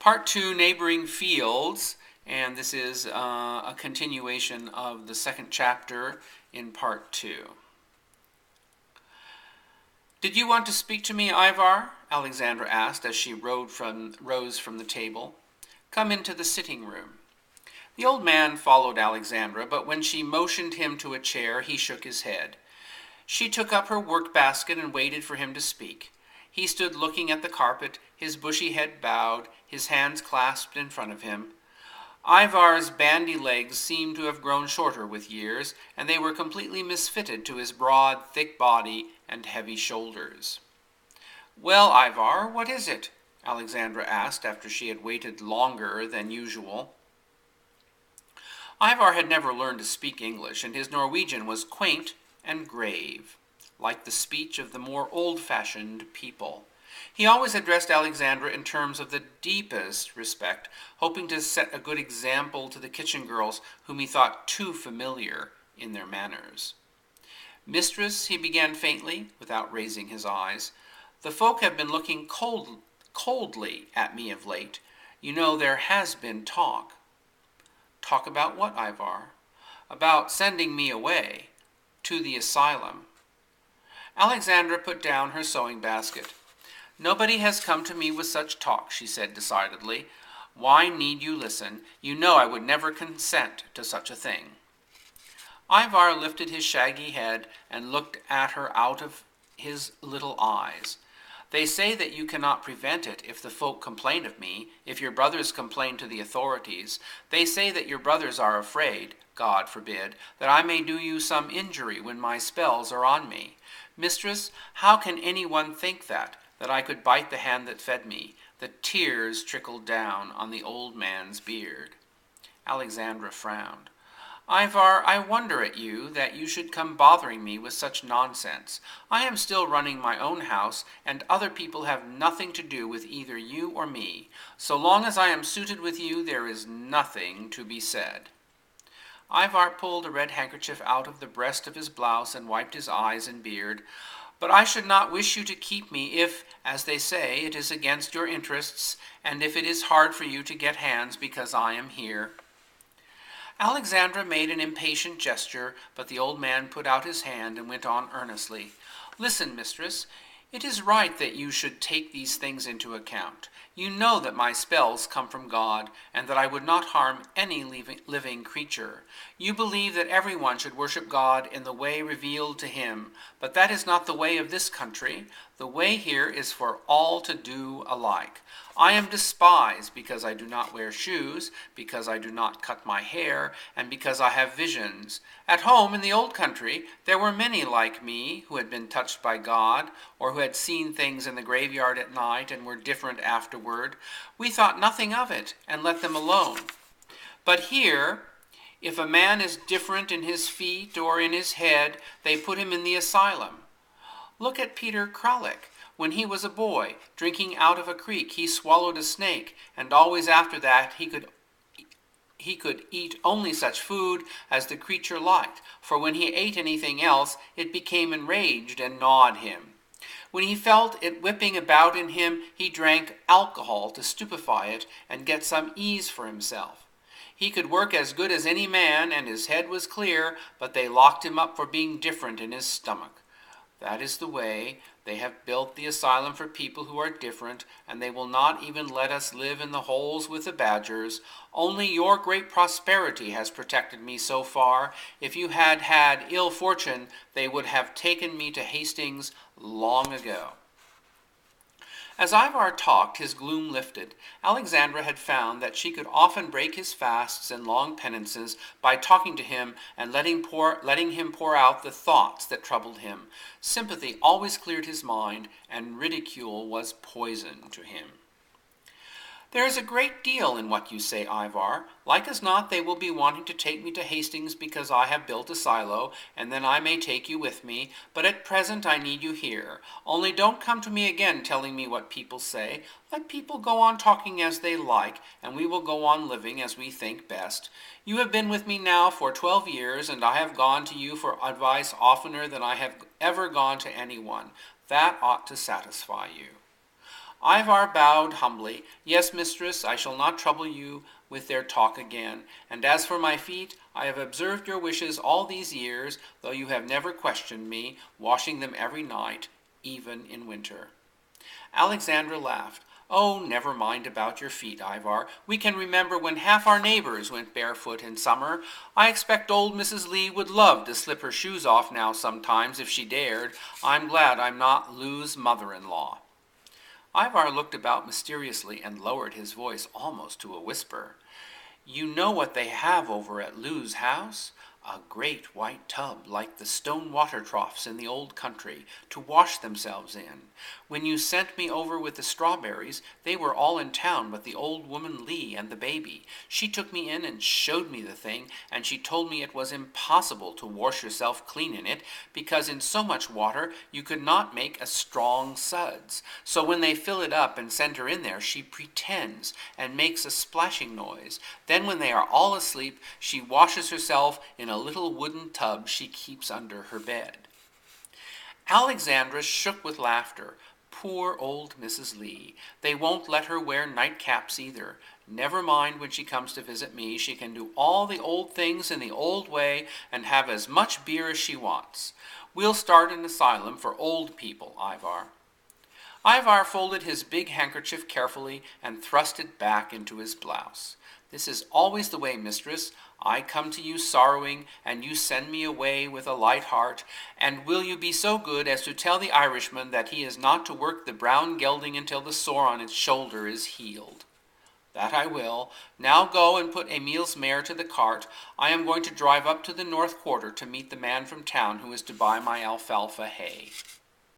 Part 2, Neighboring Fields, and this is a continuation of the second chapter in Part 2. "Did you want to speak to me, Ivar?" Alexandra asked as she rose from the table. "Come into the sitting room." The old man followed Alexandra, but when she motioned him to a chair, he shook his head. She took up her work basket and waited for him to speak. He stood looking at the carpet, his bushy head bowed, his hands clasped in front of him. Ivar's bandy legs seemed to have grown shorter with years, and they were completely misfitted to his broad, thick body and heavy shoulders. "Well, Ivar, what is it?" Alexandra asked after she had waited longer than usual. Ivar had never learned to speak English, and his Norwegian was quaint and grave, like the speech of the more old-fashioned people. He always addressed Alexandra in terms of the deepest respect, hoping to set a good example to the kitchen girls, whom he thought too familiar in their manners. "Mistress," he began faintly, without raising his eyes, "the folk have been looking coldly at me of late. You know there has been talk." "Talk about what, Ivar?" "About sending me away, to the asylum." Alexandra put down her sewing basket. "Nobody has come to me with such talk," she said decidedly. "Why need you listen? You know I would never consent to such a thing." Ivar lifted his shaggy head and looked at her out of his little eyes. "They say that you cannot prevent it if the folk complain of me, if your brothers complain to the authorities. They say that your brothers are afraid, God forbid, that I may do you some injury when my spells are on me. Mistress, how can anyone think that I could bite the hand that fed me?" The tears trickled down on the old man's beard. Alexandra frowned. "Ivar, I wonder at you, that you should come bothering me with such nonsense. I am still running my own house, and other people have nothing to do with either you or me. So long as I am suited with you, there is nothing to be said." Ivar pulled a red handkerchief out of the breast of his blouse and wiped his eyes and beard. "But I should not wish you to keep me if, as they say, it is against your interests, and if it is hard for you to get hands because I am here." Alexandra made an impatient gesture, but the old man put out his hand and went on earnestly. "Listen, mistress, it is right that you should take these things into account. You know that my spells come from God, and that I would not harm any living creature. You believe that everyone should worship God in the way revealed to him, but that is not the way of this country. The way here is for all to do alike. I am despised because I do not wear shoes, because I do not cut my hair, and because I have visions. At home in the old country, there were many like me who had been touched by God, or who had seen things in the graveyard at night and were different afterward. We thought nothing of it and let them alone. But here, if a man is different in his feet or in his head, they put him in the asylum. Look at Peter Kralik. When he was a boy, drinking out of a creek, he swallowed a snake, and always after that he could eat only such food as the creature liked, for when he ate anything else, it became enraged and gnawed him. When he felt it whipping about in him, he drank alcohol to stupefy it and get some ease for himself. He could work as good as any man, and his head was clear, but they locked him up for being different in his stomach. That is the way. They have built the asylum for people who are different, and they will not even let us live in the holes with the badgers. Only your great prosperity has protected me so far. If you had had ill fortune, they would have taken me to Hastings long ago." As Ivar talked, his gloom lifted. Alexandra had found that she could often break his fasts and long penances by talking to him and letting him pour out the thoughts that troubled him. Sympathy always cleared his mind, and ridicule was poison to him. "There is a great deal in what you say, Ivar. Like as not, they will be wanting to take me to Hastings because I have built a silo, and then I may take you with me. But at present I need you here. Only don't come to me again telling me what people say. Let people go on talking as they like, and we will go on living as we think best. You have been with me now for 12 years, and I have gone to you for advice oftener than I have ever gone to anyone. That ought to satisfy you." Ivar bowed humbly. Yes, mistress, I shall not trouble you with their talk again. And as for my feet, I have observed your wishes all these years, though you have never questioned me, washing them every night, even in winter. Alexandra laughed. Oh, never mind about your feet, Ivar. We can remember when half our neighbors went barefoot in summer. I expect old Mrs. Lee would love to slip her shoes off now sometimes if she dared. I'm glad I'm not Lou's mother-in-law. Ivar looked about mysteriously and lowered his voice almost to a whisper. You know what they have over at Lou's house? A great white tub, like the stone water troughs in the old country, to wash themselves in. When you sent me over with the strawberries, they were all in town but the old woman Lee and the baby. She took me in and showed me the thing, and she told me it was impossible to wash yourself clean in it, because in so much water you could not make a strong suds. So when they fill it up and send her in there, she pretends and makes a splashing noise. Then when they are all asleep, she washes herself in a little wooden tub she keeps under her bed. Alexandra shook with laughter. Poor old Mrs. Lee. They won't let her wear nightcaps either. Never mind when she comes to visit me. She can do all the old things in the old way and have as much beer as she wants. We'll start an asylum for old people, Ivar. Ivar folded his big handkerchief carefully and thrust it back into his blouse. This is always the way, mistress. I come to you sorrowing, and you send me away with a light heart. And will you be so good as to tell the Irishman that he is not to work the brown gelding until the sore on its shoulder is healed? That I will. Now go and put Emil's mare to the cart. I am going to drive up to the north quarter to meet the man from town who is to buy my alfalfa hay.